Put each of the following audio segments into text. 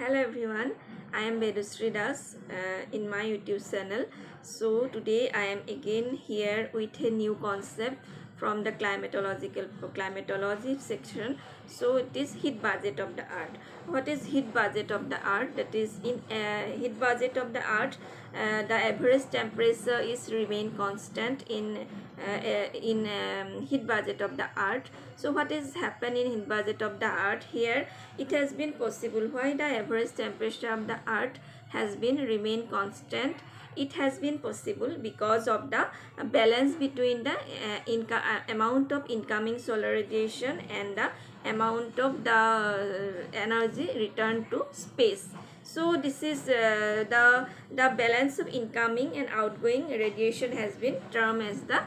Hello everyone, I am Bedusri Das in my YouTube channel. So today I am again here with a new concept from the climatology section. So it is heat budget of the earth. What is heat budget of the earth? That is in heat budget of the earth, the average temperature is remain constant in heat budget of the earth. So what is happen in heat budget of the earth? Here it has been possible. Why the average temperature of the earth has been remain constant? It has been possible because of the balance between the amount of incoming solar radiation and the amount of the energy returned to space. So this is the balance of incoming and outgoing radiation has been termed as the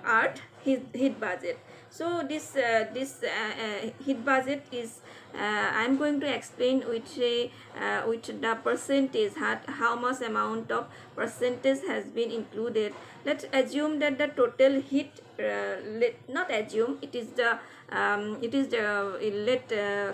earth heat budget. So this heat budget is I'm going to explain which the percentage, how much amount of percentage has been included. Let's assume that the total heat, not assume, it is the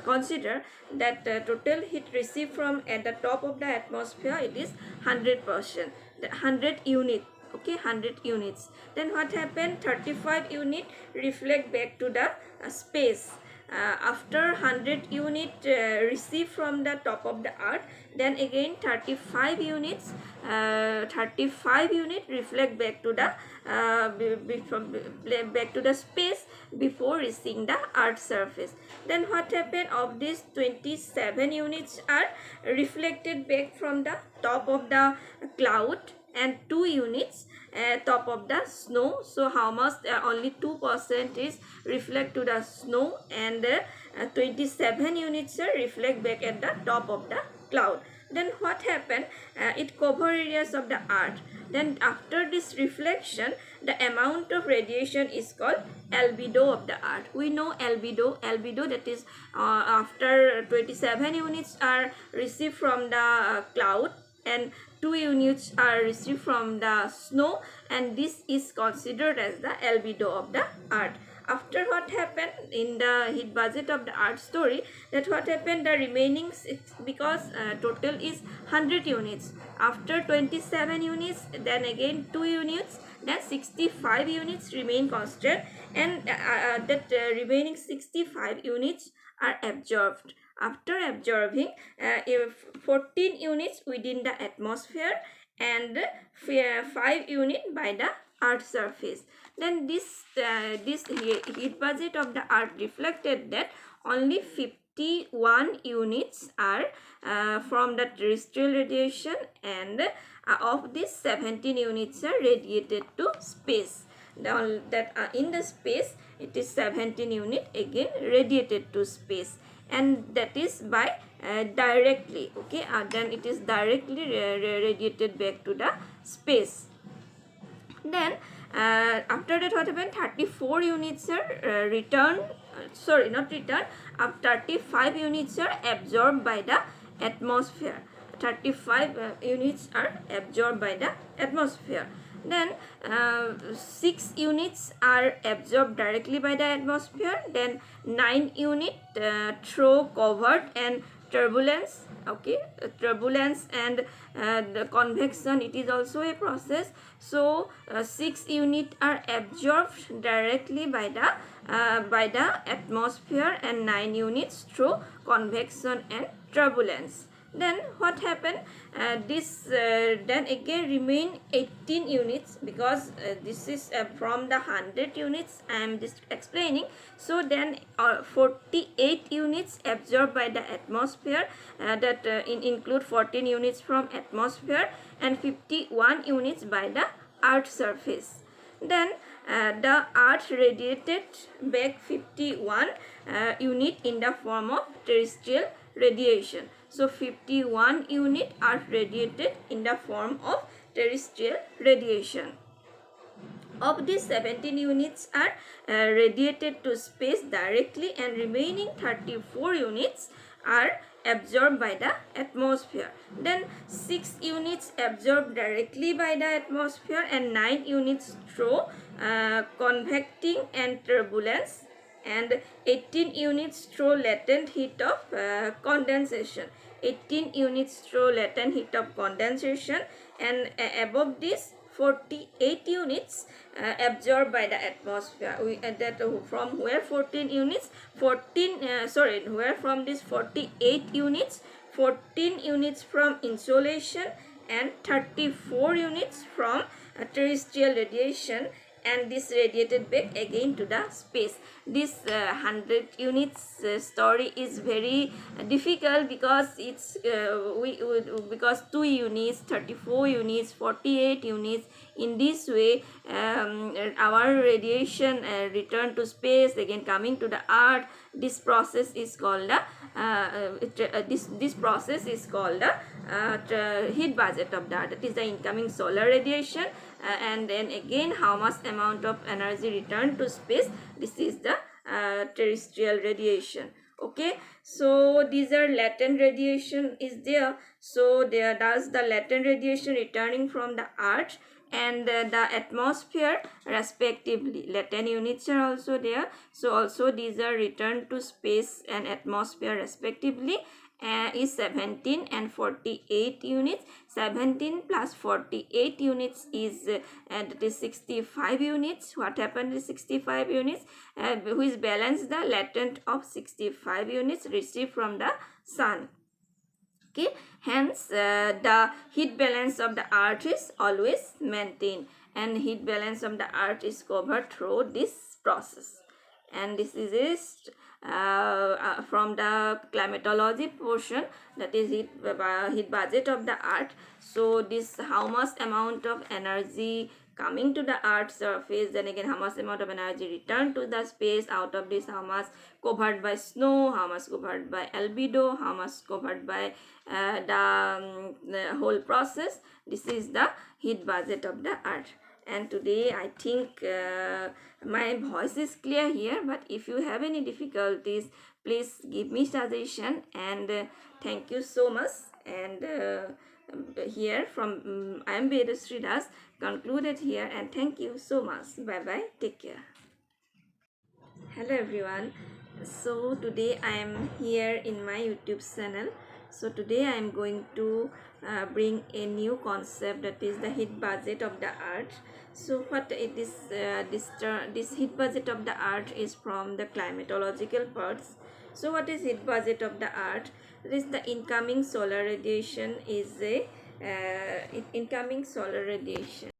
consider that total heat received from at the top of the atmosphere, it is 100%, 100 unit. Okay, 100 units. Then what happened? 35 unit reflect back to the space. After 100 unit received from the top of the earth, then again 35 units reflect back to the back to the space before reaching the earth surface. Then what happened? Of these 27 units are reflected back from the top of the cloud and 2 units top of the snow. So how much? Only 2% is reflect to the snow, and 27 units reflect back at the top of the cloud. Then what happened? It cover areas of the earth. Then after this reflection, the amount of radiation is called albedo of the earth. We know albedo, that is after 27 units are received from the cloud and 2 units are received from the snow, and this is considered as the albedo of the earth. After what happened in the heat budget of the earth story, that what happened, the remaining because total is 100 units. After 27 units, then again 2 units, then 65 units remain constant, and that remaining 65 units are absorbed. After absorbing 14 units within the atmosphere and 5 units by the earth surface. Then this heat budget of the earth reflected that only 51 units are from the terrestrial radiation, and of these 17 units are radiated to space. That in the space it is 17 unit again radiated to space, and that is by directly. Okay, then it is directly radiated back to the space. Then after that what happened? 34 units are returned, sorry, not returned, 35 units are absorbed by the atmosphere. 35 units are absorbed by the atmosphere. Then 6 units are absorbed directly by the atmosphere. Then 9 unit through covered and turbulence. Okay, turbulence and the convection, it is also a process. So 6 unit are absorbed directly by the atmosphere, and 9 units through convection and turbulence. Then what happened? Then again remain 18 units, because this is from the 100 units I am just explaining. So then 48 units absorbed by the atmosphere, that include 14 units from atmosphere and 51 units by the earth surface. Then the earth radiated back 51 unit in the form of terrestrial radiation. So 51 unit are radiated in the form of terrestrial radiation. Of these 17 units are radiated to space directly, and remaining 34 units are absorbed by the atmosphere. Then 6 units absorbed directly by the atmosphere, and 9 units through convecting and turbulence. and 18 units through latent heat of condensation. 18 units through latent heat of condensation, and above this 48 units absorbed by the atmosphere. That from where 14 units 14 sorry where from this 48 units 14 units from insolation and 34 units from terrestrial radiation, and this radiated back again to the space. This 100 units story is very difficult because it's because 2 units, 34 units, 48 units, in this way our radiation return to space again coming to the earth. This process is called this process is called the heat budget of the earth. That is the incoming solar radiation, and then again how much amount of energy returned to space. This is the terrestrial radiation. Okay, so these are latent radiation is there. So there does the latent radiation returning from the earth and the atmosphere respectively. Latent units are also there, so also these are returned to space and atmosphere respectively. Is 17 and 48 units. 17 plus 48 units is that is 65 units. What happened is 65 units which balance the latent of 65 units received from the sun. Okay, hence the heat balance of the earth is always maintained, and heat balance of the earth is covered through this process. And this is from the climatology portion, that is heat budget of the earth. So this how much amount of energy coming to the earth's surface, then again how much amount of energy returned to the space. Out of this, how much covered by snow, how much covered by albedo, how much covered by the whole process. This is the heat budget of the earth. And today I think my voice is clear here, but if you have any difficulties, please give me suggestion. And thank you so much. And here from I am Vedasri Das, concluded here, and thank you so much. Bye bye, take care. Hello everyone. So today I am here in my YouTube channel. So today I am going to bring a new concept, that is the heat budget of the earth. So what it is, this heat budget of the earth is from the climatological parts. So what is heat budget of the earth? It is the incoming solar radiation is a incoming solar radiation.